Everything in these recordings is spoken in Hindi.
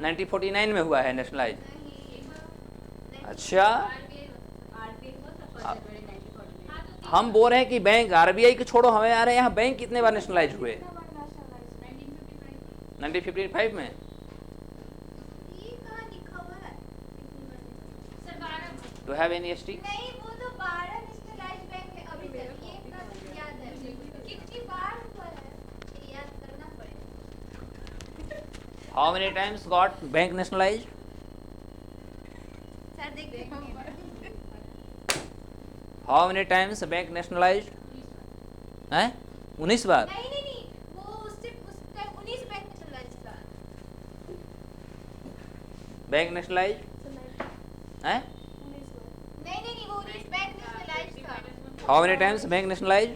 1949 में हुआ है नेशनलाइज। अच्छा, हम बोल रहे हैं कि बैंक आरबीआई को छोड़ो, हमें आ रहे हैं यहाँ बैंक कितने बार नेशनलाइज हुए? 1955 में। Do have any ST? नहीं, वो तो 12 नेशनलाइज्ड बैंक है अभी तक, ये इतना याद है। कितनी बार हुआ है ये याद करना पड़ेगा। How many times got bank nationalized? Sir देखिए, how many times bank nationalized है? 19 बार। नहीं नहीं नहीं, वो उससे उस टाइम 19 बैंक नेशनलाइज्ड था। बैंक नेशनलाइज्ड है? नहीं नहीं नहीं, वो 19 बैंक नेशनलाइज्ड था। How many times bank nationalized?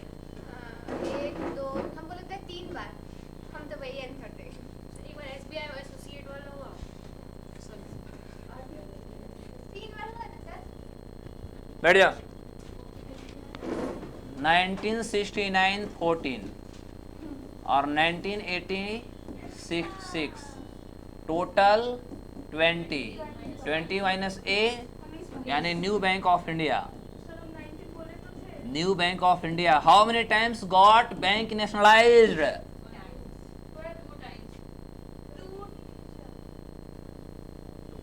1 2 हमको लगता है 3 बार। हम तो वही आंसर थे। एक बार एसबीआई और एसोसिएट वाला हुआ। 3 बार हुआ ना सर? बैठ जाओ। 1969 14 और 1986 6, टोटल 20 माइनस ए, यानी new bank of India. New bank of India how many times got bank nationalised?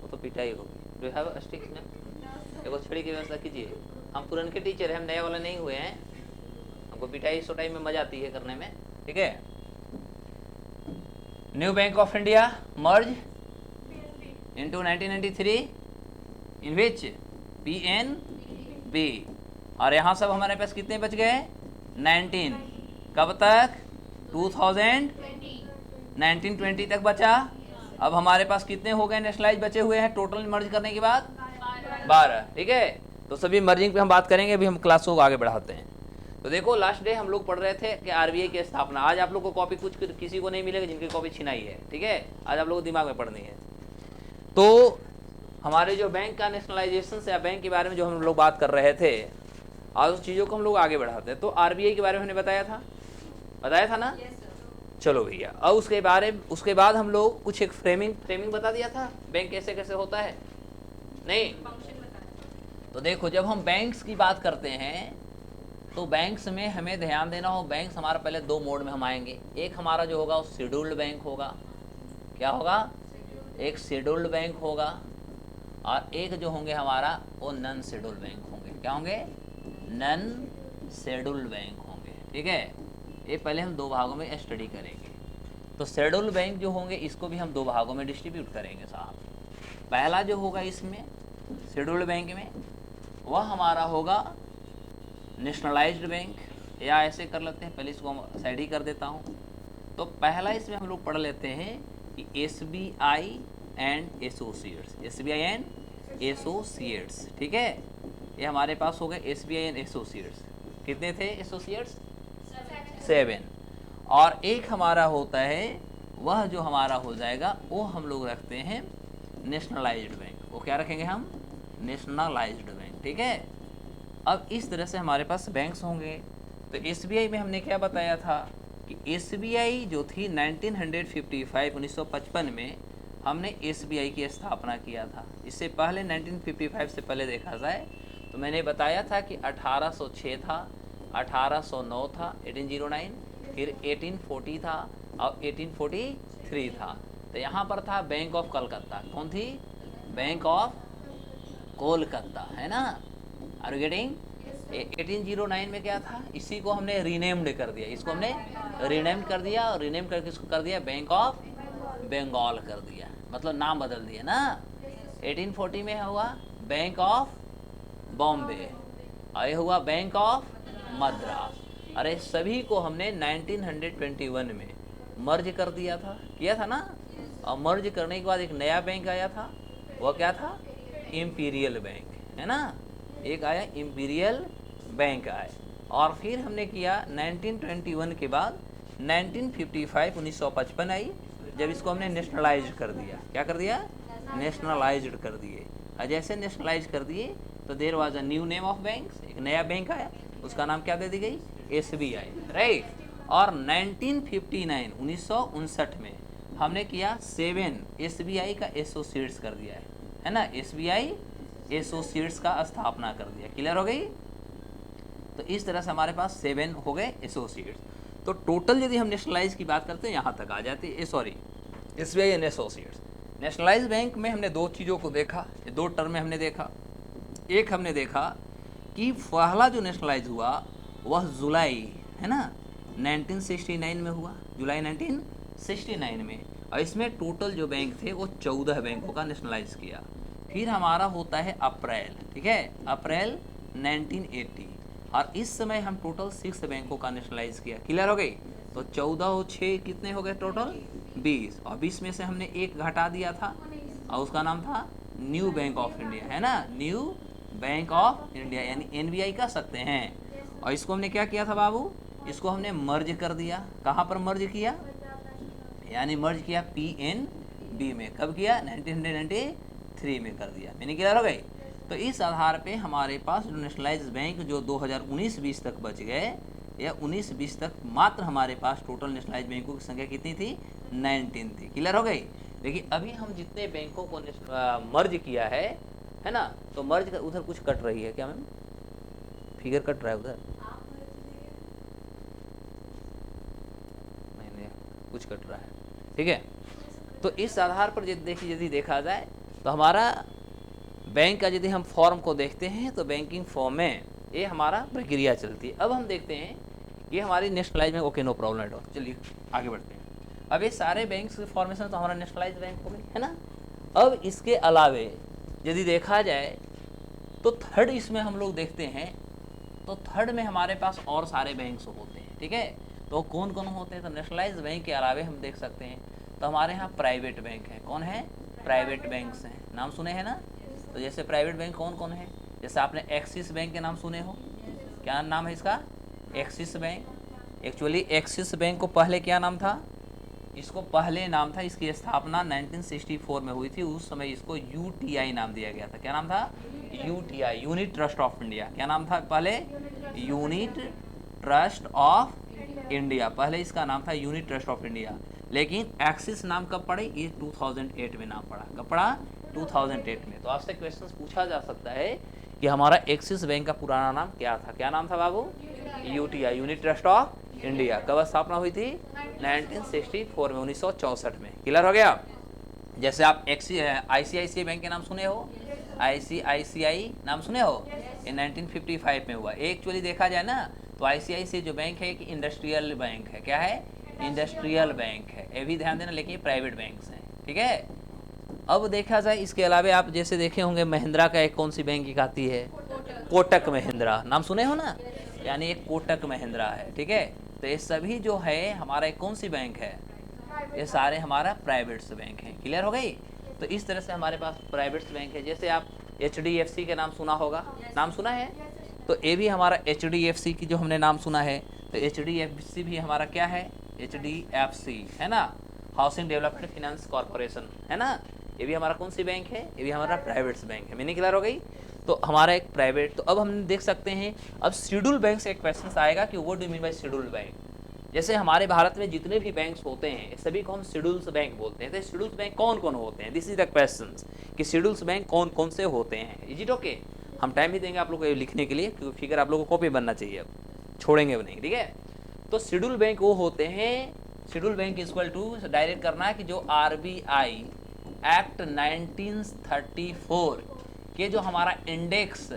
तो पिटाई होगी। डू हैव अ स्टिक में? देखो छड़ी की व्यवस्था कीजिए। हम पुराने टीचर हैं, हम नए वाले नहीं हुए हैं। हमको पिटाई सोटाई में मजा आती है करने में, ठीक है। New bank of India merge into 1993 in which PNB, और यहाँ सब हमारे पास कितने बच गए? 19। कब तक? 1920 तक बचा। अब हमारे पास कितने हो गए नेशनलाइज बचे हुए हैं टोटल मर्ज करने के बाद? 12, ठीक है। तो सभी मर्जिंग पे हम बात करेंगे, अभी हम क्लास को आगे बढ़ाते हैं। तो देखो लास्ट डे हम लोग पढ़ रहे थे कि आरबीआई की स्थापना। आज आप लोग को कॉपी कुछ किसी को नहीं मिलेगा जिनकी कॉपी छिनाई है, ठीक है। आज आप लोग को दिमाग में पढ़नी है। तो हमारे जो बैंक का नेशनलाइजेशन से या बैंक के बारे में जो हम लोग बात कर रहे थे, आज उस चीज़ों को हम लोग आगे बढ़ाते हैं। तो आरबीआई के बारे में हमने बताया था ना? चलो भैया, अब उसके बाद हम लोग कुछ एक फ्रेमिंग बता दिया था, बैंक कैसे कैसे होता है, नहीं? तो देखो, जब हम बैंक्स की बात करते हैं तो बैंक्स में हमें ध्यान देना हो, बैंक्स हमारा पहले 2 मोड में हम आएंगे। एक हमारा जो होगा वो शेड्यूल्ड बैंक होगा। क्या होगा? एक शेड्यूल्ड बैंक होगा, और एक जो होंगे हमारा वो नन शेड्यूल्ड बैंक होंगे। क्या होंगे? नन शेड्यूल्ड बैंक होंगे, ठीक है। ये पहले हम 2 भागों में स्टडी करेंगे। तो शेड्यूल्ड बैंक जो होंगे इसको भी हम 2 भागों में डिस्ट्रीब्यूट करेंगे साहब। पहला जो होगा इसमें शेड्यूल्ड बैंक में, वह हमारा होगा नेशनलाइज्ड बैंक, या ऐसे कर लेते हैं, पहले इसको हम साइड ही कर देता हूँ। तो पहला इसमें हम लोग पढ़ लेते हैं कि SBI and associates, SBI and associates, ठीक है। ये हमारे पास हो गए एसबीआई एंड एसोसिएट्स। कितने थे एसोसिएट्स? 7। और एक हमारा होता है, वह जो हमारा हो जाएगा वो हम लोग रखते हैं नेशनलाइज्ड बैंक। वो क्या रखेंगे हम? नेशनलाइज्ड बैंक, ठीक है। अब इस तरह से हमारे पास बैंक्स होंगे। तो एसबीआई में हमने क्या बताया था कि एसबीआई जो थी 1955 में हमने एसबीआई की स्थापना किया था। इससे पहले 1955 से पहले देखा जाए तो मैंने बताया था कि 1806 था, 1809 था 1809, फिर 1840 था और 1843 था। तो यहाँ पर था बैंक ऑफ कलकत्ता। कौन थी? बैंक ऑफ कोलकाता, है ना? Are you getting? 1809 में क्या था? इसी को हमने रीनेम्ड कर दिया, इसको हमने रीनेम्ड कर दिया, और रीनेम करके इसको कर दिया बैंक ऑफ बंगाल कर दिया, मतलब नाम बदल दिया ना। 1840 में हुआ बैंक ऑफ बॉम्बे, और ये हुआ बैंक ऑफ मद्रास। अरे सभी को हमने 1921 में मर्ज कर दिया था, किया था ना। और मर्ज करने के बाद एक नया बैंक आया था, वह क्या था? इम्पीरियल बैंक, है ना। एक आया इम्पीरियल बैंक आया। और फिर हमने किया 1921 के बाद 1955 आई, जब इसको हमने नेशनलाइज कर दिया। क्या कर दिया? नेशनलाइज्ड कर दिए। और जैसे नेशनलाइज कर दिए तो there was a new name of banks, एक नया बैंक आया, उसका नाम क्या दे दी गई? SBI, right. और 1959 में हमने किया 7 SBI का एसोसिएट्स कर दिया है ना, SBI एसोसिएट्स का स्थापना कर दिया। क्लियर हो गई? तो इस तरह से हमारे पास 7 हो गए एसोसिएट्स। तो टोटल यदि हम नेशनलाइज की बात करते हैं यहाँ तक आ जाती है, sorry SBI and associates. Nationalise bank में हमने दो चीज़ों को देखा, ये दो टर्म में हमने देखा। एक हमने देखा कि पहला जो नेशनलाइज हुआ वह जुलाई है ना 1969 में हुआ, जुलाई 1969 में, और इसमें टोटल जो बैंक थे वो 14 बैंकों का नेशनलाइज किया। फिर हमारा होता है अप्रैल, ठीक है, अप्रैल 1980, और इस समय हम टोटल 6 बैंकों का नेशनलाइज किया। क्लियर हो गई? तो 14 और 6 कितने हो गए टोटल? 20, और 20 में से हमने एक घटा दिया था और उसका नाम था न्यू बैंक ऑफ इंडिया, है ना, न्यू बैंक ऑफ इंडिया यानी NBI कह सकते हैं। और इसको हमने क्या किया था बाबू? इसको हमने मर्ज कर दिया। कहाँ पर मर्ज किया? यानी मर्ज किया PNB में। कब किया? 1993 में कर दिया। मैंने क्लियर हो गई? तो इस आधार पे हमारे पास जो नेशनलाइज बैंक जो 2019-20 तक बच गए, या 19-20 तक मात्र हमारे पास टोटल नेशनलाइज बैंकों की संख्या कितनी थी? 19 थी। क्लियर हो गई? लेकिन अभी हम जितने बैंकों को मर्ज किया है ना, तो मर्ज कर उधर कुछ कट रही है क्या मैम? फिगर कट रहा है उधर? नहीं, कुछ कट रहा है, ठीक है। तो इस आधार पर यदि देखा जाए तो हमारा बैंक का यदि हम फॉर्म को देखते हैं तो बैंकिंग फॉर्म में ये हमारा प्रक्रिया चलती है। अब हम देखते हैं ये हमारी nationalise bank, okay no problem at all. चलिए आगे बढ़ते हैं। अब ये सारे बैंक के फॉर्मेशन तो हमारा नेशनलाइज बैंक हो गई, है ना। अब इसके अलावे यदि देखा जाए तो थर्ड इसमें हम लोग देखते हैं, तो थर्ड में हमारे पास और सारे बैंक्स होते हैं, ठीक है। तो कौन कौन होते हैं? तो नेशनलाइज बैंक के अलावे हम देख सकते हैं तो हमारे यहाँ प्राइवेट बैंक है। कौन है? प्राइवेट बैंक्स हैं, नाम सुने हैं ना। तो जैसे प्राइवेट बैंक कौन कौन है? जैसे आपने एक्सिस बैंक के नाम सुने हो, क्या नाम है इसका? Axis bank. Actually axis bank को पहले क्या नाम था? इसको पहले नाम था, इसकी स्थापना 1964 में हुई थी। उस समय इसको UTI नाम दिया गया था। क्या नाम था? UTI, unit trust of India. क्या नाम था पहले? यूनिट ट्रस्ट ऑफ इंडिया, पहले इसका नाम था यूनिट ट्रस्ट ऑफ इंडिया। लेकिन एक्सिस नाम कब पड़े? ये 2008 में नाम पड़ा। कब पड़ा? 2008 में। तो आपसे क्वेश्चन पूछा जा सकता है कि हमारा एक्सिस बैंक का पुराना नाम क्या था? क्या नाम था बाबू? UTI, unit trust of India. कब स्थापना हुई थी? 1964 में, 1964 में। क्लियर हो गया? जैसे आप ICICI बैंक के नाम सुने हो, ICICI नाम सुने हो, ये 1955 में हुआ। एक्चुअली देखा जाए ना तो ICICI जो बैंक है कि इंडस्ट्रियल बैंक है। क्या है? इंडस्ट्रियल बैंक है। ये भी ध्यान देना, लेकिन ये प्राइवेट बैंक्स हैं, ठीक है। अब देखा जाए इसके अलावा आप जैसे देखे होंगे महिंद्रा का एक कौन सी बैंक एक आती है? कोटक महिंद्रा, नाम सुने हो ना, यानी एक कोटक महिंद्रा है, ठीक है। तो ये सभी जो है हमारा एक कौन सी बैंक है? ये सारे हमारा प्राइवेट्स बैंक हैं। क्लियर हो गई? तो इस तरह से हमारे पास प्राइवेट्स बैंक है। जैसे आप HDFC के नाम सुना होगा, नाम सुना है? तो ये भी हमारा HDFC की जो हमने नाम सुना है, तो HDFC भी हमारा क्या है? HDFC है ना, हाउसिंग डेवलपमेंट फाइनेंस कॉर्पोरेशन, है ना। ये भी हमारा कौन सी बैंक है? ये भी हमारा प्राइवेट्स बैंक है। मीनिंग क्लियर हो गई? तो हमारा एक प्राइवेट। तो अब हम देख सकते हैं, अब शेड्यूल बैंक से एक क्वेश्चन आएगा कि what do you mean by schedule bank. जैसे हमारे भारत में जितने भी बैंक्स होते हैं सभी को हम शेड्यूल्स बैंक बोलते हैं। तो शेड्यूल्स बैंक कौन कौन होते हैं? दिस इज द क्वेश्चन कि शेड्यूल्स बैंक कौन कौन से होते हैं। Is it okay? हम टाइम भी देंगे आप लोग को लिखने के लिए, क्योंकि फिगर आप लोगों को कॉपी बनना चाहिए, अब छोड़ेंगे नहीं, ठीक है। तो शेड्यूल बैंक वो होते हैं, schedule bank equal to direct करना है कि जो RBI एक्ट 1934 के जो हमारा इंडेक्स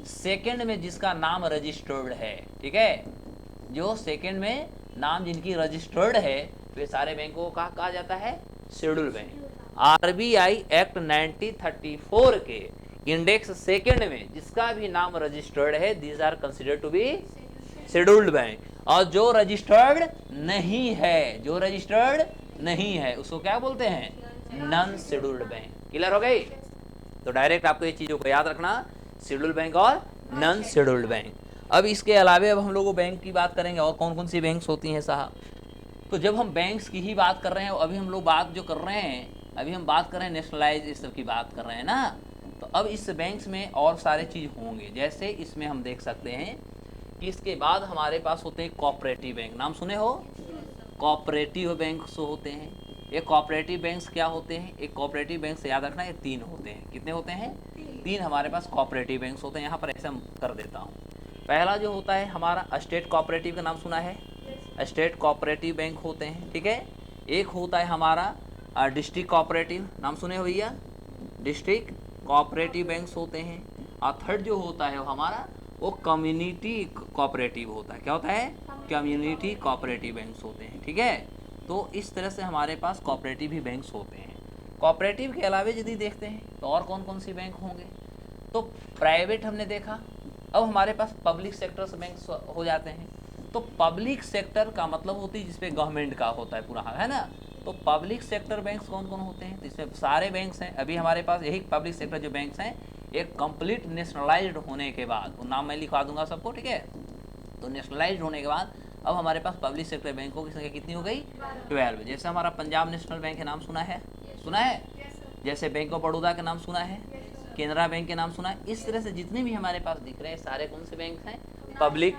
सेकंड में जिसका नाम रजिस्टर्ड है, ठीक है, जो सेकंड में नाम जिनकी रजिस्टर्ड है वे सारे बैंकों का कहा जाता है शेड्यूल बैंक। RBI एक्ट 1934 के इंडेक्स सेकंड में जिसका भी नाम रजिस्टर्ड है, these are considered to be scheduled bank. और जो रजिस्टर्ड नहीं है, जो रजिस्टर्ड नहीं है उसको क्या बोलते हैं? Non scheduled bank. क्लियर हो गई? तो डायरेक्ट आपको ये चीजों को याद रखना, शेड्यूल बैंक और नॉन शेड्यूल्ड बैंक। अब इसके अलावे अब हम लोग बैंक की बात करेंगे और कौन कौन सी बैंक्स होती हैं साहब। तो जब हम बैंक्स की ही बात कर रहे हैं, अभी हम लोग बात जो कर रहे हैं, अभी हम बात कर रहे हैं नेशनलाइज इस सब की बात कर रहे हैं ना। तो अब इस बैंक्स में और सारे चीज़ होंगे। जैसे इसमें हम देख सकते हैं कि इसके बाद हमारे पास होते हैं कोऑपरेटिव बैंक। नाम सुने हो? कोऑपरेटिव बैंक होते हैं, एक कोऑपरेटिव बैंक्स क्या होते हैं, एक कोऑपरेटिव बैंक से याद रखना ये 3 होते हैं। कितने होते हैं? 3 हमारे पास कोऑपरेटिव बैंक्स होते हैं। यहाँ पर ऐसा कर देता हूँ। पहला जो होता है हमारा स्टेट कोऑपरेटिव का नाम सुना है, स्टेट कोऑपरेटिव बैंक होते हैं, ठीक है। एक होता है हमारा डिस्ट्रिक्ट कोऑपरेटिव, नाम सुने हो भैया, डिस्ट्रिक्ट कोऑपरेटिव बैंक्स होते हैं। और थर्ड जो होता है वो हमारा वो कम्युनिटी कोऑपरेटिव होता है। क्या होता है? कम्युनिटी कोऑपरेटिव बैंक्स होते हैं, ठीक है। तो इस तरह से हमारे पास कोऑपरेटिव ही बैंक्स होते हैं। कोऑपरेटिव के अलावा यदि देखते हैं तो और कौन कौन सी बैंक होंगे, तो प्राइवेट हमने देखा। अब हमारे पास पब्लिक सेक्टर से बैंक हो जाते हैं। तो पब्लिक सेक्टर का मतलब होती है जिसपे गवर्नमेंट का होता है पूरा, है ना। तो पब्लिक सेक्टर बैंक्स कौन कौन होते हैं, तो इसमें सारे बैंक्स हैं। अभी हमारे पास यही पब्लिक सेक्टर जो बैंक्स हैं एक कंप्लीट नेशनलाइज्ड होने के बाद, वो नाम मैं लिखवा दूंगा सबको, ठीक है। तो नेशनलाइज्ड होने के बाद अब हमारे पास पब्लिक सेक्टर बैंकों की संख्या कितनी हो गई? 12। जैसे हमारा पंजाब नेशनल बैंक के नाम सुना है, सुना है। जैसे बैंक ऑफ बड़ौदा का नाम सुना है, केनरा बैंक के नाम सुना है। इस तरह से जितने भी हमारे पास दिख रहे हैं सारे कौन से बैंक हैं? पब्लिक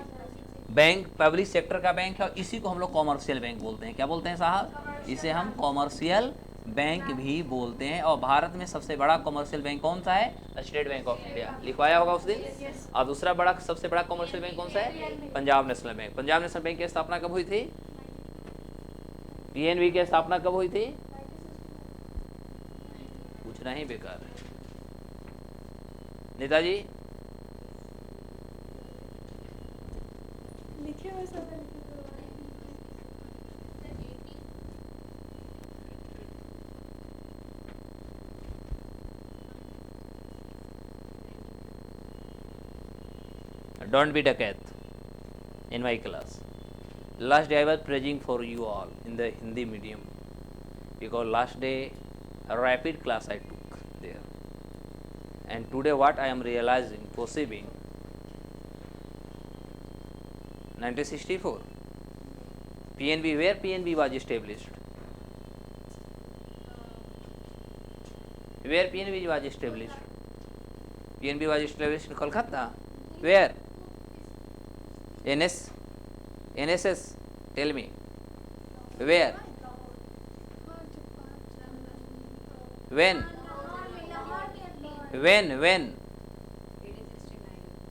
बैंक, पब्लिक सेक्टर का बैंक है। और इसी को हम लोग कॉमर्शियल बैंक बोलते हैं। क्या बोलते हैं साहब? इसे हम कॉमर्शियल बैंक भी बोलते हैं। और भारत में सबसे बड़ा कॉमर्शियल बैंक कौन सा है? स्टेट बैंक ऑफ इंडिया, लिखवाया होगा उस दिन। और दूसरा बड़ा सबसे बड़ा कॉमर्शियल बैंक कौन सा है? Punjab national bank. Punjab national bank की स्थापना कब हुई थी? पीएनबी की स्थापना कब हुई थी? पूछना ही बेकार है नेताजी। लिखे हुए सब है। Don't be dakat in my class. Last day I was preaching for you all in the Hindi medium because last day a rapid class I took there. And today what I am realizing, perceiving, 1964 PNB, where PNB was established? Where PNB was established? PNB was established in Kolkata. Where? NSS, tell me. Where? When?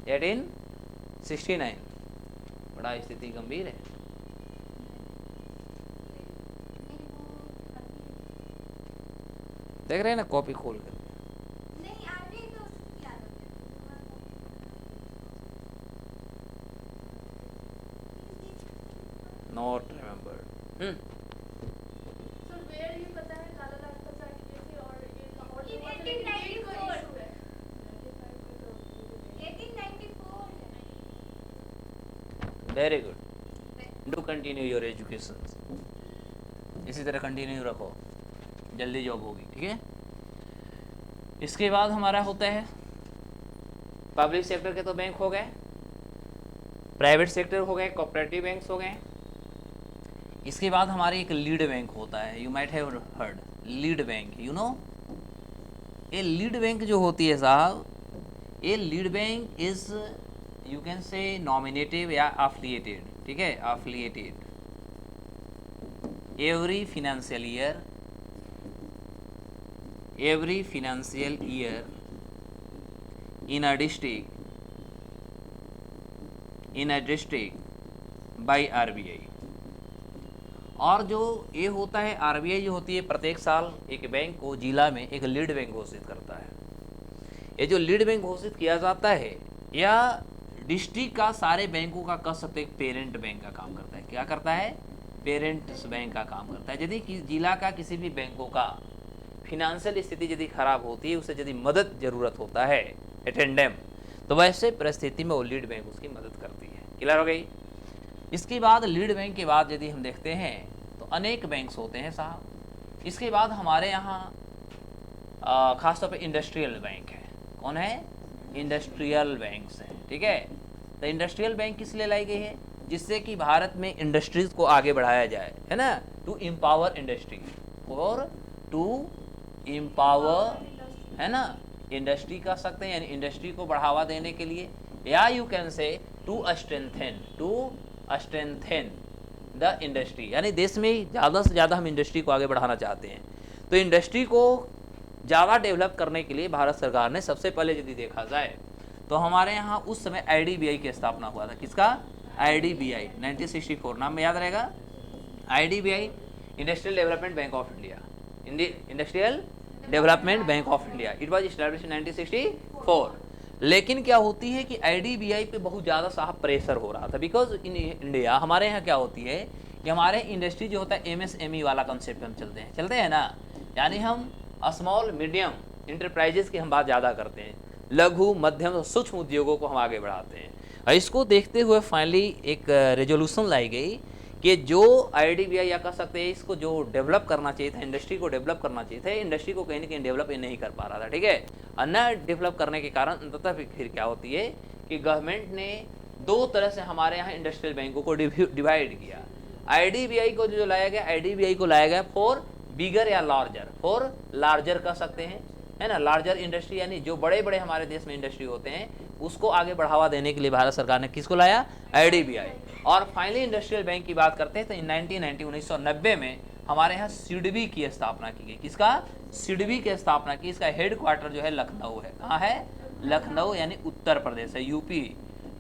1869। बड़ा स्थिति गंभीर है। देख रहे हैं ना कॉपी खोल कर? नहीं आगे तो याद होता Not remembered. सर वेयर ये पता है लाला लाजपत राय की थे और ये लाहौर ये में हुआ था, लेकिन 1894 डेट का इशू है। 1894 Very good. Do continue your education. इसी तरह कंटिन्यू रखो, जल्दी जॉब होगी, ठीक है। इसके बाद हमारा होता है पब्लिक सेक्टर के तो बैंक हो गए, प्राइवेट सेक्टर हो गए, कोऑपरेटिव बैंक्स हो गए। इसके बाद हमारे एक लीड बैंक होता है। You might have heard lead bank, you know. ये लीड बैंक जो होती है साहब, ये lead bank is you can से नॉमिनेटिव या अफिलिएटेड, ठीक है, affiliated every financial year in a district by RBI। और जो ये होता है RBI जो होती है प्रत्येक साल एक बैंक को जिला में एक लीड बैंक घोषित करता है। ये जो लीड बैंक घोषित किया जाता है या डिस्ट्रिक्ट का सारे बैंकों का कह सकते हैं पेरेंट बैंक का काम करता है। क्या करता है? पेरेंट बैंक का काम करता है। यदि जिला का किसी भी बैंकों का फिनेंशियल स्थिति यदि खराब होती है, उसे यदि मदद जरूरत होता है अटेंडेम, तो वैसे परिस्थिति में वो लीड बैंक उसकी मदद करती है। क्लियर हो गई? इसके बाद लीड बैंक के बाद यदि हम देखते हैं तो अनेक बैंक्स होते हैं साहब। इसके बाद हमारे यहाँ खासतौर पे इंडस्ट्रियल बैंक है। कौन है? इंडस्ट्रियल बैंक्स हैं, ठीक है। तो इंडस्ट्रियल बैंक किस लिए लाई गई है? जिससे कि भारत में इंडस्ट्रीज को आगे बढ़ाया जाए, है ना, टू एम्पावर इंडस्ट्री, और टू एम्पावर, है ना, इंडस्ट्री कह सकते हैं, यानी इंडस्ट्री को बढ़ावा देने के लिए, या you can say to strengthen the industry, यानी देश में ज़्यादा से ज़्यादा हम इंडस्ट्री को आगे बढ़ाना चाहते हैं। तो इंडस्ट्री को ज़्यादा डेवलप करने के लिए भारत सरकार ने सबसे पहले यदि देखा जाए तो हमारे यहाँ उस समय IDBI की स्थापना हुआ था। किसका? IDBI 1964, नाम में याद रहेगा, IDBI industrial development bank of India, industrial development bank of India. It was established in 1964। लेकिन क्या होती है कि IDBI पे बहुत ज़्यादा साहब प्रेशर हो रहा था, बिकॉज इन इंडिया हमारे यहाँ क्या होती है कि हमारे इंडस्ट्री जो होता है MSME वाला कंसेप्ट हम चलते हैं ना, यानी हम स्मॉल मीडियम इंटरप्राइजेस की हम बात ज़्यादा करते हैं, लघु मध्यम और सूक्ष्म उद्योगों को हम आगे बढ़ाते हैं। और इसको देखते हुए फाइनली एक रेजोल्यूशन लाई गई कि जो IDBI या कह सकते हैं इसको जो डेवलप करना चाहिए था, इंडस्ट्री को डेवलप करना चाहिए था, इंडस्ट्री को कहीं ना कहीं डेवलप नहीं कर पा रहा था, ठीक है। और न डेवलप करने के कारण अंततः फिर क्या होती है कि गवर्नमेंट ने दो तरह से हमारे यहाँ इंडस्ट्रियल बैंकों को डिवाइड किया। IDBI को जो लाया गया, IDBI को लाया गया फॉर बिगर या लार्जर, फॉर लार्जर कह सकते हैं, है ना, लार्जर इंडस्ट्री, यानी जो बड़े बड़े हमारे देश में इंडस्ट्री होते हैं उसको आगे बढ़ावा देने के लिए भारत सरकार ने किसको लाया? IDBI। और फाइनली इंडस्ट्रियल बैंक की बात करते हैं तो 1990 में हमारे यहाँ सिडबी की स्थापना की गई। किसका? सिडबी की स्थापना की। इसका हेड क्वार्टर जो है लखनऊ है। कहाँ है? लखनऊ, यानी उत्तर प्रदेश है, UP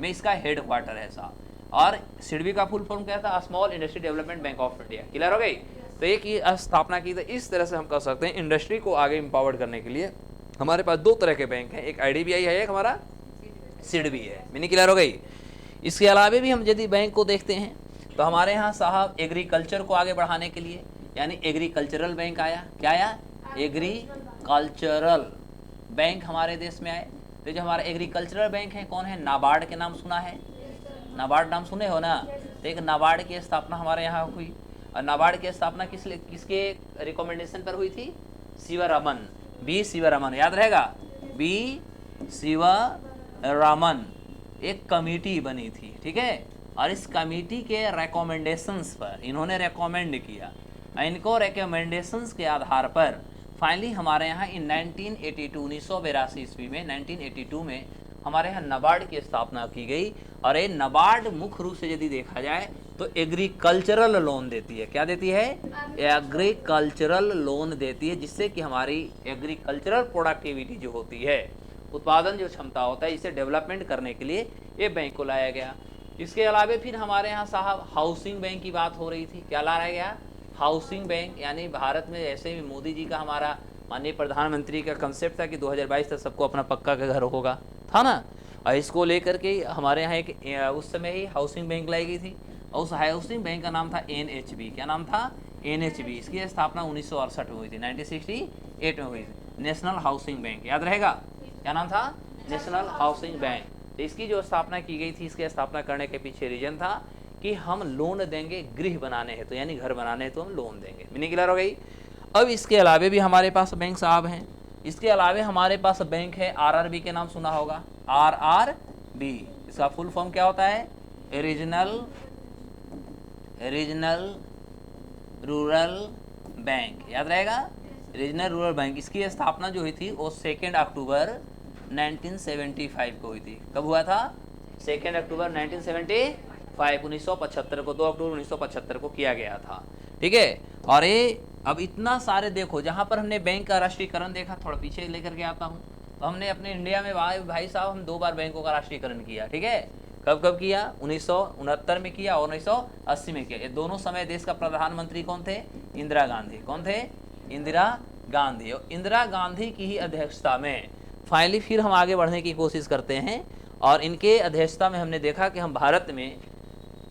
में इसका हेड क्वार्टर है साहब। और सिडबी का फुल फॉर्म क्या था? Small industry development bank of India. Clear हो गई? तो एक ही स्थापना की। तो इस तरह से हम कह सकते हैं इंडस्ट्री को आगे एम्पावर्ड करने के लिए हमारे पास दो तरह के बैंक हैं, एक IDBI है, एक हमारा सिडबी है। मीनिंग क्लियर हो गई? इसके अलावा भी हम यदि बैंक को देखते हैं तो हमारे यहाँ साहब एग्रीकल्चर को आगे बढ़ाने के लिए यानी एग्रीकल्चरल बैंक आया। क्या आया? एग्रीकल्चरल बैंक हमारे देश में आए। तो जो हमारा एग्रीकल्चरल बैंक है कौन है? नाबार्ड के नाम सुना है? नाबार्ड नाम सुने हो ना? तो एक नाबार्ड की स्थापना हमारे यहाँ हुई। और नाबार्ड की स्थापना किसके रिकमेंडेशन पर हुई थी? शिवरामन, B शिवरामन, याद रहेगा, B शिवरामन। एक कमेटी बनी थी, ठीक है, और इस कमेटी के रिकमेंडेशंस पर इन्होंने रेकमेंड किया। इनको रिकमेंडेशंस के आधार पर फाइनली हमारे यहाँ इन 1982 ईस्वी में 1982 में हमारे यहाँ नाबार्ड की स्थापना की गई। और ये नाबार्ड मुख्य रूप से यदि देखा जाए तो एग्रीकल्चरल लोन देती है। क्या देती है? एग्रीकल्चरल लोन देती है, जिससे कि हमारी एग्रीकल्चरल प्रोडक्टिविटी जो होती है, उत्पादन जो क्षमता होता है, इसे डेवलपमेंट करने के लिए ये बैंक को लाया गया। इसके अलावा फिर हमारे यहाँ साहब हाउसिंग बैंक की बात हो रही थी। क्या लाया गया? Housing bank. यानी भारत में ऐसे भी मोदी जी का, हमारा माननीय प्रधानमंत्री का कंसेप्ट था कि 2022 तक सबको अपना पक्का का घर होगा, था ना। और इसको लेकर के हमारे यहाँ एक उस समय ही हाउसिंग बैंक लाई गई थी। और उस हाउसिंग बैंक का नाम था NHB। क्या नाम था? NHB। इसकी स्थापना 1968 में हुई थी, 1968 में हुई थी। नेशनल हाउसिंग बैंक, याद रहेगा, क्या नाम था? National housing bank. तो इसकी जो स्थापना की गई थी, इसकी स्थापना करने के पीछे रीजन था कि हम लोन देंगे गृह बनाने हैं, तो यानी घर बनाने हैं तो हम लोन देंगे। मीनिंग क्लियर हो गई? अब इसके अलावे भी हमारे पास बैंक साहब हैं। इसके अलावे हमारे पास बैंक है RRB के नाम सुना होगा, RRB। इसका फुल फॉर्म क्या होता है? रीजनल रूरल बैंक, याद रहेगा, रीजनल रूरल बैंक। इसकी स्थापना जो हुई थी वो 2 अक्टूबर 1975 को हुई थी। कब हुआ था? 2 अक्टूबर 1975 को, 2 अक्टूबर 1975 को किया गया था, ठीक है। और ये अब इतना सारे देखो, जहाँ पर हमने बैंक का राष्ट्रीयकरण देखा, थोड़ा पीछे लेकर के आता हूँ, तो हमने अपने इंडिया में भाई साहब हम 2 बार बैंकों का राष्ट्रीयकरण किया, ठीक है। कब कब किया? 1969 में किया और 1980 में किया। ये दोनों समय देश का प्रधानमंत्री कौन थे? इंदिरा गांधी। कौन थे? इंदिरा गांधी। और इंदिरा गांधी की ही अध्यक्षता में फाइनली फिर हम आगे बढ़ने की कोशिश करते हैं। और इनके अध्यक्षता में हमने देखा कि हम भारत में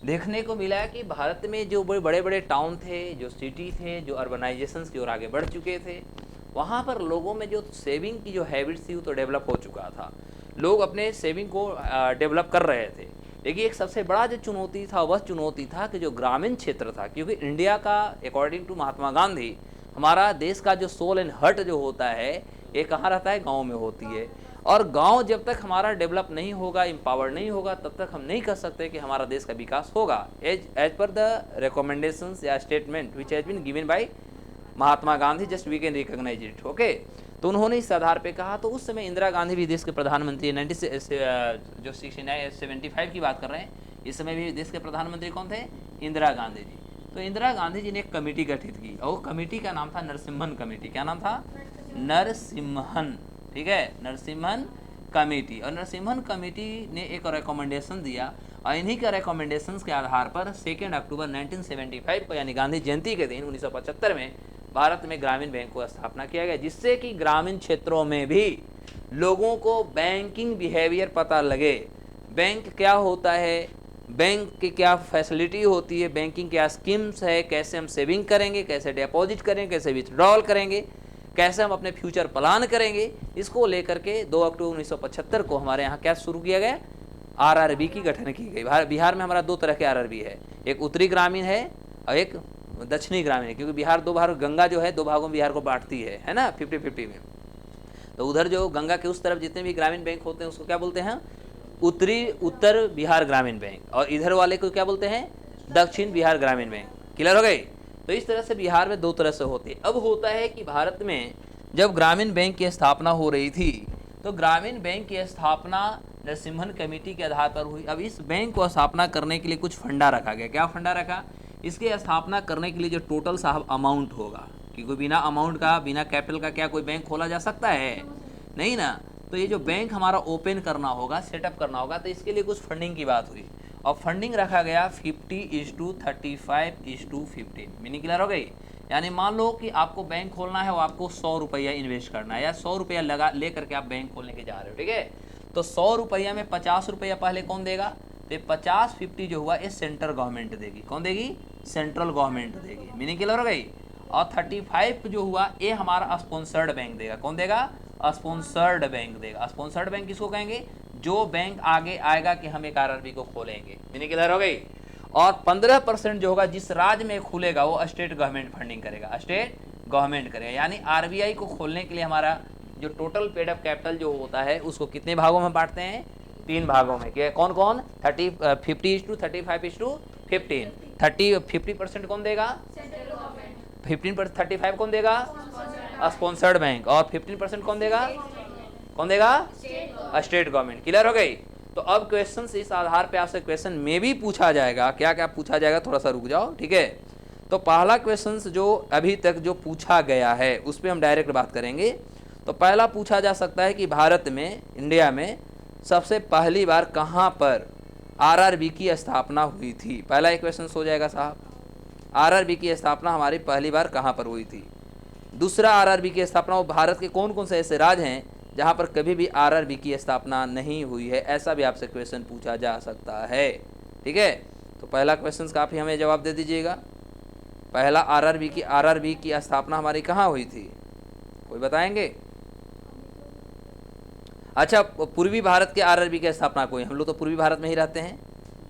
देखने को मिला कि भारत में जो बड़े बड़े टाउन थे, जो सिटी थे, जो अर्बनाइजेशंस की ओर आगे बढ़ चुके थे, वहाँ पर लोगों में जो सेविंग की जो हैबिट्स थी वो तो डेवलप हो चुका था। लोग अपने सेविंग को डेवलप कर रहे थे। लेकिन एक सबसे बड़ा जो चुनौती था वह चुनौती था कि जो ग्रामीण क्षेत्र था, क्योंकि इंडिया का अकॉर्डिंग टू महात्मा गांधी, हमारा देश का जो सोल एंड हार्ट जो होता है ये कहाँ रहता है? गाँव में होती है। और गांव जब तक हमारा डेवलप नहीं होगा, एम्पावर नहीं होगा, तब तक हम नहीं कर सकते कि हमारा देश का विकास होगा। एज पर द रिकमेंडेशंस या statement which has been given by Mahatma Gandhi, just we can recognise it, okay. तो उन्होंने इस आधार पे कहा। तो उस समय इंदिरा गांधी भी देश के प्रधानमंत्री 75 की बात कर रहे हैं, इस समय भी देश के प्रधानमंत्री कौन थे? इंदिरा गांधी जी। तो इंदिरा गांधी जी ने एक कमेटी गठित की और वो कमेटी का नाम था नरसिम्हन कमेटी। क्या नाम था? नरसिम्हन, ठीक है, नरसिम्हन कमेटी। और नरसिम्हन कमेटी ने एक रिकमेंडेशन दिया और इन्हीं के रिकमेंडेशंस के आधार पर 2 अक्टूबर 1975 को यानी गांधी जयंती के दिन 1975 में भारत में ग्रामीण बैंक को स्थापना किया गया, जिससे कि ग्रामीण क्षेत्रों में भी लोगों को बैंकिंग बिहेवियर पता लगे, बैंक क्या होता है, बैंक की क्या फैसिलिटी होती है, बैंकिंग क्या स्कीम्स है, कैसे हम सेविंग करेंगे, कैसे डिपॉजिट करेंगे, कैसे विथड्रॉल करेंगे, कैसे हम अपने फ्यूचर प्लान करेंगे। इसको लेकर के 2 अक्टूबर 1975 को हमारे यहाँ क्या शुरू किया गया? आरआरबी की गठन की गई। बिहार में हमारा 2 तरह के आरआरबी है, एक उत्तरी ग्रामीण है और एक दक्षिणी ग्रामीण है, क्योंकि बिहार 2 भाग, गंगा जो है 2 भागों में बिहार को बांटती है ना, 50-50 में। तो उधर जो गंगा के उस तरफ जितने भी ग्रामीण बैंक होते हैं उसको क्या बोलते हैं? उत्तर बिहार ग्रामीण बैंक। और इधर वाले को क्या बोलते हैं? दक्षिण बिहार ग्रामीण बैंक। क्लियर हो गई? तो इस तरह से बिहार में 2 तरह से होते हैं। अब होता है कि भारत में जब ग्रामीण बैंक की स्थापना हो रही थी तो ग्रामीण बैंक की स्थापना नरसिम्हन कमेटी के आधार पर हुई। अब इस बैंक को स्थापना करने के लिए कुछ फंडा रखा गया। क्या फंडा रखा? इसके स्थापना करने के लिए जो टोटल साहब अमाउंट होगा, क्योंकि बिना अमाउंट का, बिना कैपिटल का क्या कोई बैंक खोला जा सकता है? नहीं ना। तो ये जो बैंक हमारा ओपन करना होगा, सेटअप करना होगा, तो इसके लिए कुछ फंडिंग की बात हुई और फंडिंग रखा गया 50:35:15। मीनिंग क्लियर हो गई? यानी मान लो कि आपको बैंक खोलना है और आपको 100 रुपया इन्वेस्ट करना है या 100 रुपया लगा ले करके आप बैंक खोलने के जा रहे हो, ठीक है। तो 100 रुपया में 50 रुपया पहले कौन देगा? तो 50-50 जो हुआ ये सेंट्रल गवर्नमेंट देगी। कौन देगी? सेंट्रल गवर्नमेंट देगी। मीनिंग क्लियर हो गई? और 35 जो हुआ ये हमारा स्पॉन्सर्ड बैंक देगा। कौन देगा? स्पॉन्सर्ड बैंक देगा। स्पॉन्सर्ड बैंक किसको कहेंगे? जो बैंक आगे आएगा कि हम एक आरआरबी को खोलेंगे। मीनिंग क्लियर हो गई? और 15% जो होगा जिस राज्य में खुलेगा वो स्टेट गवर्नमेंट फंडिंग करेगा, स्टेट गवर्नमेंट करेगा। यानी आरबीआई को खोलने के लिए हमारा जो टोटल पेड अप कैपिटल जो होता है उसको कितने भागों में बांटते हैं? 3 भागों में। क्या कौन कौन? 50:35:15। 50% कौन देगा? 15% 35 कौन देगा? Sponsored bank. और 15% कौन देगा? कौन देगा? State government. क्लियर हो गई? तो अब क्वेश्चन इस आधार पे आपसे क्वेश्चन में भी पूछा जाएगा। क्या क्या पूछा जाएगा? थोड़ा सा रुक जाओ, ठीक है। तो पहला क्वेश्चन जो अभी तक जो पूछा गया है उस पर हम डायरेक्ट बात करेंगे। तो पहला पूछा जा सकता है कि भारत में, इंडिया में सबसे पहली बार कहाँ पर आरआरबी की स्थापना हुई थी? पहला एक क्वेश्चन हो जाएगा साहब, आरआरबी की स्थापना हमारी पहली बार कहाँ पर हुई थी। दूसरा, आरआरबी की स्थापना वो भारत के कौन कौन से ऐसे राज्य हैं जहाँ पर कभी भी आरआरबी की स्थापना नहीं हुई है? ऐसा भी आपसे क्वेश्चन पूछा जा सकता है, ठीक है। तो पहला क्वेश्चन का आप ही हमें जवाब दे दीजिएगा। पहला आरआरबी की स्थापना हमारी कहाँ हुई थी? कोई बताएंगे? अच्छा, पूर्वी भारत के आरआरबी की स्थापना कोई, हम लोग तो पूर्वी भारत में ही रहते हैं,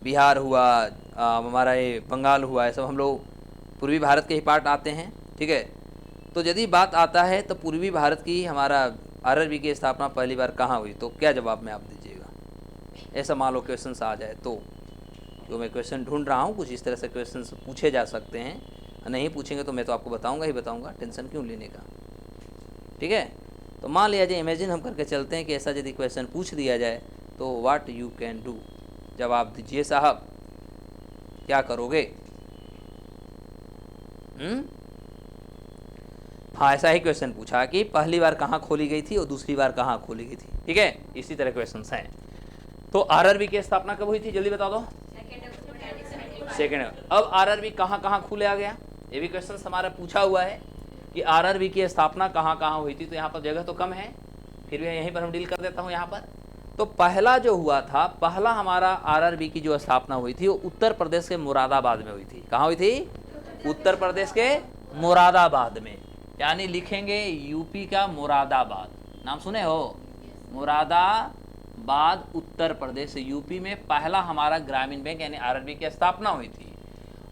बिहार हुआ, हमारा ये बंगाल हुआ, ये सब हम लोग पूर्वी भारत के ही पार्ट आते हैं, ठीक है। तो यदि बात आता है तो पूर्वी भारत की हमारा आरआरबी की स्थापना पहली बार कहाँ हुई, तो क्या जवाब में आप दीजिएगा? ऐसा मान लो क्वेश्चन आ जाए तो मैं क्वेश्चन ढूंढ रहा हूँ, कुछ इस तरह से क्वेश्चन पूछे जा सकते हैं। नहीं पूछेंगे तो मैं तो आपको बताऊँगा ही बताऊँगा, टेंशन क्यों लेने का, ठीक है। तो मान लिया जाए, इमेजिन हम करके चलते हैं कि ऐसा यदि क्वेश्चन पूछ दिया जाए तो व्हाट यू कैन डू, जवाब दीजिए साहब, क्या करोगे? हाँ, ऐसा ही क्वेश्चन पूछा कि पहली बार कहाँ खोली गई थी और दूसरी बार कहाँ खोली गई थी, ठीक है। इसी तरह क्वेश्चंस हैं। तो आरआरबी की स्थापना कब हुई थी? जल्दी बता दो। सेकेंड। अब आरआरबी कहाँ कहाँ खुले आ गया, ये भी क्वेश्चन हमारा पूछा हुआ है कि आरआरबी की स्थापना कहाँ कहाँ हुई थी। तो यहाँ पर जगह तो कम है, फिर भी यहीं पर हम डील कर देता हूँ यहाँ पर। तो पहला जो हुआ था, पहला हमारा आरआरबी की जो स्थापना हुई थी वो उत्तर प्रदेश के मुरादाबाद में हुई थी। कहाँ हुई थी? उत्तर प्रदेश के मुरादाबाद में। यानी लिखेंगे यूपी का मुरादाबाद, नाम सुने हो? मुरादाबाद उत्तर प्रदेश, यूपी में पहला हमारा ग्रामीण बैंक यानी आरआरबी की स्थापना हुई थी।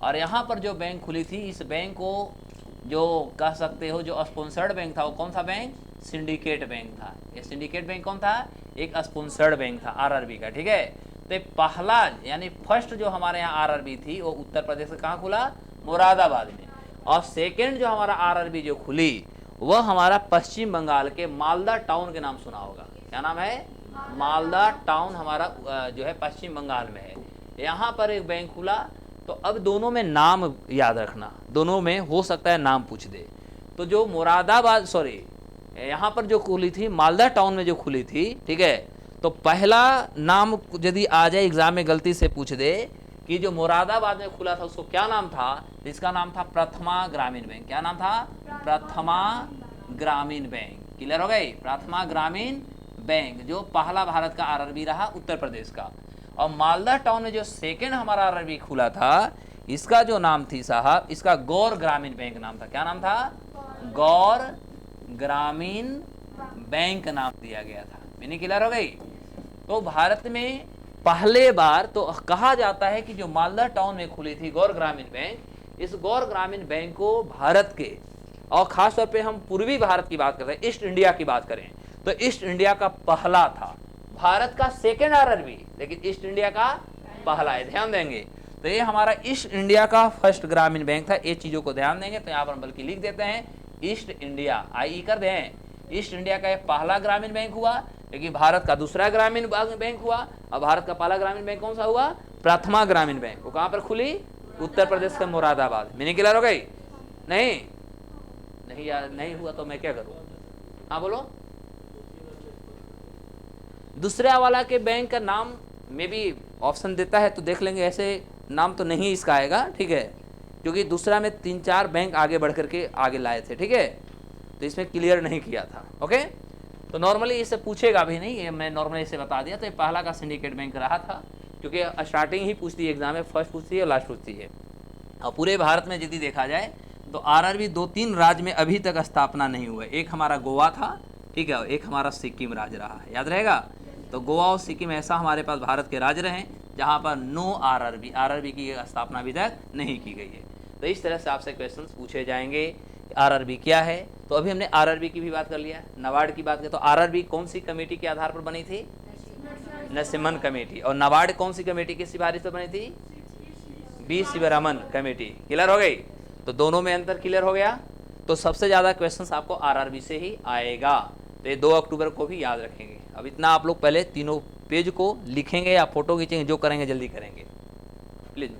और यहाँ पर जो बैंक खुली थी, इस बैंक को जो कह सकते हो जो स्पॉन्सर्ड बैंक था वो कौन सा बैंक? सिंडिकेट बैंक था। ये सिंडिकेट बैंक कौन था? एक स्पॉन्सर्ड बैंक था आरआरबी का, ठीक है। तो पहला यानी फर्स्ट जो हमारे यहाँ आरआरबी थी वो उत्तर प्रदेश से कहाँ खुला? मुरादाबाद में। और सेकेंड जो हमारा आरआरबी जो खुली वह हमारा पश्चिम बंगाल के मालदा टाउन के नाम सुना होगा। क्या नाम है? मालदा टाउन हमारा जो है पश्चिम बंगाल में है। यहाँ पर एक बैंक खुला, तो अब दोनों में नाम याद रखना, दोनों में हो सकता है नाम पूछ दे। तो जो मुरादाबाद, सॉरी, यहाँ पर जो खुली थी मालदा टाउन में जो खुली थी, ठीक है, तो पहला नाम यदि आ जाए एग्जाम में गलती से पूछ दे कि जो मुरादाबाद में खुला था उसको क्या नाम था, इसका नाम था प्रथमा ग्रामीण बैंक। क्या नाम था? प्रथमा ग्रामीण बैंक। क्लियर हो गई? प्रथमा ग्रामीण बैंक जो पहला भारत का आरआरबी रहा उत्तर प्रदेश का। और मालदा टाउन में जो सेकेंड हमारा आरआरबी खुला था, इसका जो नाम थी साहब, इसका गौर ग्रामीण बैंक नाम था। क्या नाम था? गौर ग्रामीण बैंक नाम दिया गया था। मीनिंग क्लियर हो गई? तो भारत में पहले बार तो कहा जाता है कि जो मालदा टाउन में खुली थी गौर ग्रामीण बैंक, इस गौर ग्रामीण बैंक को भारत के, और खास तौर पे हम पूर्वी भारत की बात करते हैं, ईस्ट इंडिया की बात करें तो ईस्ट इंडिया का पहला था। भारत का सेकेंड आरआरबी, लेकिन ईस्ट इंडिया का पहला है। ध्यान देंगे, तो ये हमारा ईस्ट इंडिया का फर्स्ट ग्रामीण बैंक था। ये चीजों को ध्यान देंगे, तो यहाँ पर हम बल्कि लिख देते हैं ईस्ट इंडिया, आई कर दें। ईस्ट इंडिया का पहला ग्रामीण बैंक हुआ, लेकिन भारत का दूसरा ग्रामीण बैंक हुआ। और भारत का पहला ग्रामीण बैंक कौन सा हुआ? प्रथमा ग्रामीण बैंक। वो कहाँ पर खुली? उत्तर प्रदेश के मुरादाबाद। मीनिंग क्लियर हो गई? नहीं यार, नहीं हुआ तो मैं क्या करूँ? हाँ बोलो। दूसरा वाला के बैंक का नाम में भी ऑप्शन देता है तो देख लेंगे, ऐसे नाम तो नहीं इसका आएगा, ठीक है, क्योंकि दूसरा में 3-4 बैंक आगे बढ़ करके आगे लाए थे, ठीक है, तो इसमें क्लियर नहीं किया था। ओके, तो नॉर्मली इसे पूछेगा भी नहीं, ये मैं नॉर्मली इसे बता दिया। तो ये पहला का सिंडिकेट बैंक रहा था, क्योंकि स्टार्टिंग ही पूछती है एग्जाम में, फर्स्ट पूछती है और लास्ट पूछती है। और पूरे भारत में यदि देखा जाए तो आरआरबी 2-3 राज्य में अभी तक स्थापना नहीं हुआ। एक हमारा गोवा था, ठीक है, एक हमारा सिक्किम राज्य रहा है, याद रहेगा। तो गोवा और सिक्किम ऐसा हमारे पास भारत के राज्य रहे जहाँ पर नो आरआरबी की स्थापना अभी तक नहीं की गई है। तो इस तरह से आपसे क्वेश्चंस पूछे जाएंगे। आरआरबी क्या है? तो अभी हमने आरआरबी की भी बात कर लिया, नाबार्ड की बात करें तो आरआरबी कौन सी कमेटी के आधार पर बनी थी? नरसिम्हन कमेटी। और नाबार्ड कौन सी कमेटी की सिफारिश पर बनी थी? B Sivaraman committee. क्लियर हो गई? तो दोनों में अंतर क्लियर हो गया। तो सबसे ज्यादा क्वेश्चंस आपको आरआरबी से ही आएगा, तो ये 2 अक्टूबर को भी याद रखेंगे। अब इतना आप लोग पहले तीनों पेज को लिखेंगे या फोटो खींचेंगे, जो करेंगे जल्दी करेंगे प्लीज।